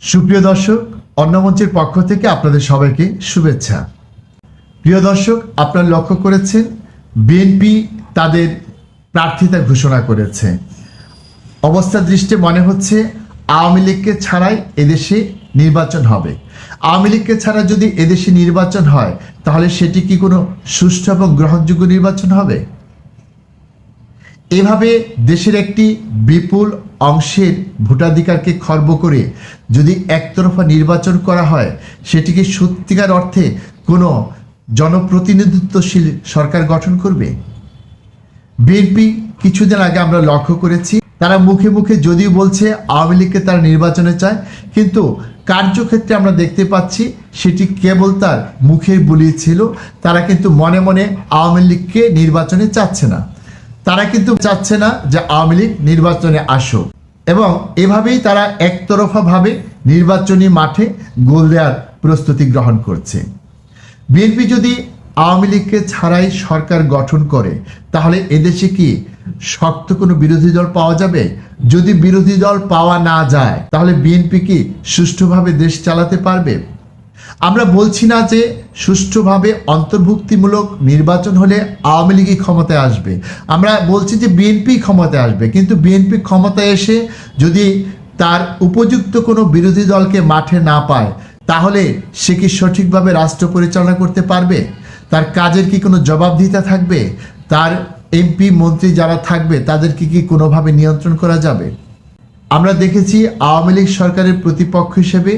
সুপ্রিয় দর্শক, অন্যমঞ্চের পক্ষ থেকে আপনাদের সবাইকে শুভেচ্ছা। প্রিয় দর্শক, আপনারা লক্ষ্য করেছেন বিএনপি তাদের প্রার্থিতা ঘোষণা করেছে। অবস্থা দৃষ্টে মনে হচ্ছে আওয়ামী লীগকে ছাড়াই এদেশে নির্বাচন হবে। আওয়ামী লীগকে ছাড়া যদি এদেশে নির্বাচন হয় তাহলে সেটি কি কোনো সুষ্ঠু এবং গ্রহণযোগ্য নির্বাচন হবে? এভাবে দেশের একটি বিপুল অংশের ভোটাধিকারকে খর্ব করে যদি একতরফা নির্বাচন করা হয়, সেটিকে সত্যিকার অর্থে কোনো জনপ্রতিনিধিত্বশীল সরকার গঠন করবে? বিএনপি কিছুদিন আগে আমরা লক্ষ্য করেছি, তারা মুখে মুখে যদিও বলছে আওয়ামী লীগকে তারা নির্বাচনে চায়, কিন্তু কার্যক্ষেত্রে আমরা দেখতে পাচ্ছি সেটি কেবল তার মুখের বুলি ছিল। তারা কিন্তু মনে মনে আওয়ামী লীগকে নির্বাচনে চাচ্ছে না। তারা কিন্তু চাচ্ছে না যে আওয়ামী লীগ নির্বাচনে আসুক, এবং এভাবেই তারা একতরফাভাবে নির্বাচনী মাঠে গোল দেওয়ার প্রস্তুতি গ্রহণ করছে। বিএনপি যদি আওয়ামী লীগকে ছাড়াই সরকার গঠন করে তাহলে এদেশে কি শক্ত কোনো বিরোধী দল পাওয়া যাবে? যদি বিরোধী দল পাওয়া না যায় তাহলে বিএনপি কি সুষ্ঠুভাবে দেশ চালাতে পারবে? আমরা বলছি না যে সুষ্ঠুভাবে অন্তর্ভুক্তিমূলক নির্বাচন হলে আওয়ামী লীগই ক্ষমতায় আসবে। আমরা বলছি যে বিএনপি ক্ষমতায় আসবে, কিন্তু বিএনপি ক্ষমতায় এসে যদি তার উপযুক্ত কোনো বিরোধী দলকে মাঠে না পায় তাহলে সে কি সঠিকভাবে রাষ্ট্র পরিচালনা করতে পারবে? তার কাজের কি কোনো জবাবদিহিতা থাকবে? তার এমপি মন্ত্রী যারা থাকবে তাদেরকে কি কোনোভাবে নিয়ন্ত্রণ করা যাবে? আমরা দেখেছি আওয়ামী লীগ সরকারের প্রতিপক্ষ হিসেবে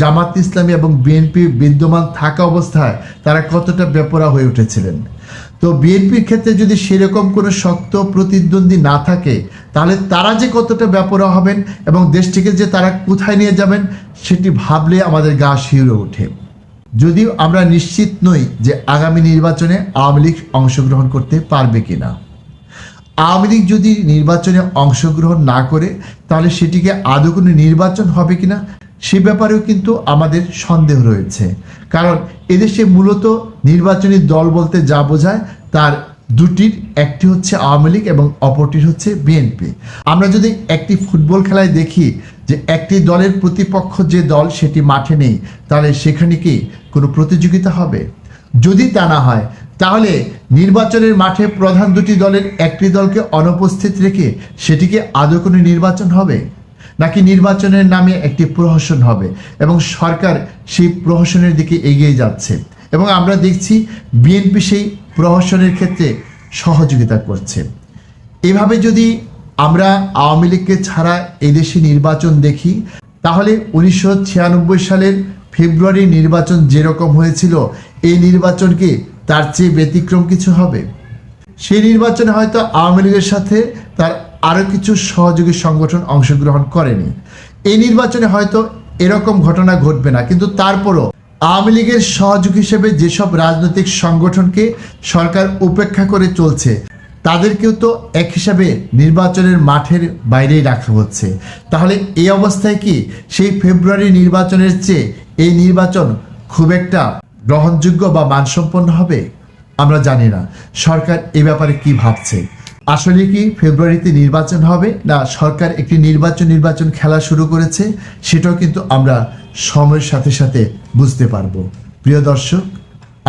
জামাত ইসলামী এবং বিএনপি বিদ্যমান থাকা অবস্থায় তারা কতটা বেপরোয়া হয়ে উঠেছিলেন। তো বিএনপির ক্ষেত্রে যদি সেরকম কোনো শক্ত প্রতিদ্বন্দ্বী না থাকে তাহলে তারা যে কতটা বেপরোয়া হবেন এবং দেশটিকে যে তারা কোথায় নিয়ে যাবেন সেটি ভাবলে আমাদের গা শিউরে ওঠে। যদিও আমরা নিশ্চিত নই যে আগামী নির্বাচনে আওয়ামী লীগ অংশগ্রহণ করতে পারবে কিনা। আওয়ামী লীগ যদি নির্বাচনে অংশগ্রহণ না করে তাহলে সেটিকে আদৌ কোনো নির্বাচন হবে কিনা সে ব্যাপারেও কিন্তু আমাদের সন্দেহ রয়েছে। কারণ এদেশে মূলত নির্বাচনী দল বলতে যা বোঝায় তার দুটির, একটি হচ্ছে আওয়ামী লীগ এবং অপরটি হচ্ছে বিএনপি। আমরা যদি একটি ফুটবল খেলায় দেখি যে একটি দলের প্রতিপক্ষ যে দল সেটি মাঠে নেই, তাহলে সেখানে কি কোনো প্রতিযোগিতা হবে? যদি তা না হয় তাহলে নির্বাচনের মাঠে প্রধান দুটি দলের একটি দলকে অনুপস্থিত রেখে সেটিকে আদৌ কোনো নির্বাচন হবে, নাকি নির্বাচনের নামে একটি প্রহসন হবে এবং সরকার সেই প্রহসনের দিকে এগিয়ে যাচ্ছে এবং আমরা দেখছি বিএনপি সেই প্রহসনের ক্ষেত্রে সহযোগিতা করছে। এভাবে যদি আমরা আওয়ামী লীগকে ছাড়া এদেশে নির্বাচন দেখি তাহলে 1996 সালের ফেব্রুয়ারি নির্বাচন যেরকম হয়েছিল এই নির্বাচনকে তার চেয়ে ব্যতিক্রম কিছু হবে? সেই নির্বাচনে হয়তো আওয়ামী লীগের সাথে তার আরও কিছু সহযোগী সংগঠন অংশগ্রহণ করেনি। এই নির্বাচনে হয়তো এরকম ঘটনা ঘটবে না, কিন্তু তারপরও আওয়ামী লীগের সহযোগী হিসেবে যেসব রাজনৈতিক সংগঠনকে সরকার উপেক্ষা করে চলছে তাদেরকেও তো এক হিসাবে নির্বাচনের মাঠের বাইরেই রাখা হচ্ছে। তাহলে এই অবস্থায় কি সেই ফেব্রুয়ারি নির্বাচনের চেয়ে এই নির্বাচন খুব একটা গ্রহণযোগ্য বা মানসম্পন্ন হবে? আমরা জানি না সরকার এ ব্যাপারে কি ভাবছে। আসলে কি ফেব্রুয়ারিতে নির্বাচন হবে, না সরকার একটি নির্বাচন খেলা শুরু করেছে, সেটাও কিন্তু আমরা সময়ের সাথে সাথে বুঝতে পারবো। প্রিয় দর্শক,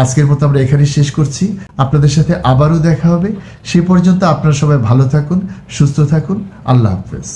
আজকের মতো আমরা এখানে শেষ করছি। আপনাদের সাথে আবারও দেখা হবে। সে পর্যন্ত আপনারা সবাই ভালো থাকুন, সুস্থ থাকুন। আল্লাহ হাফেজ।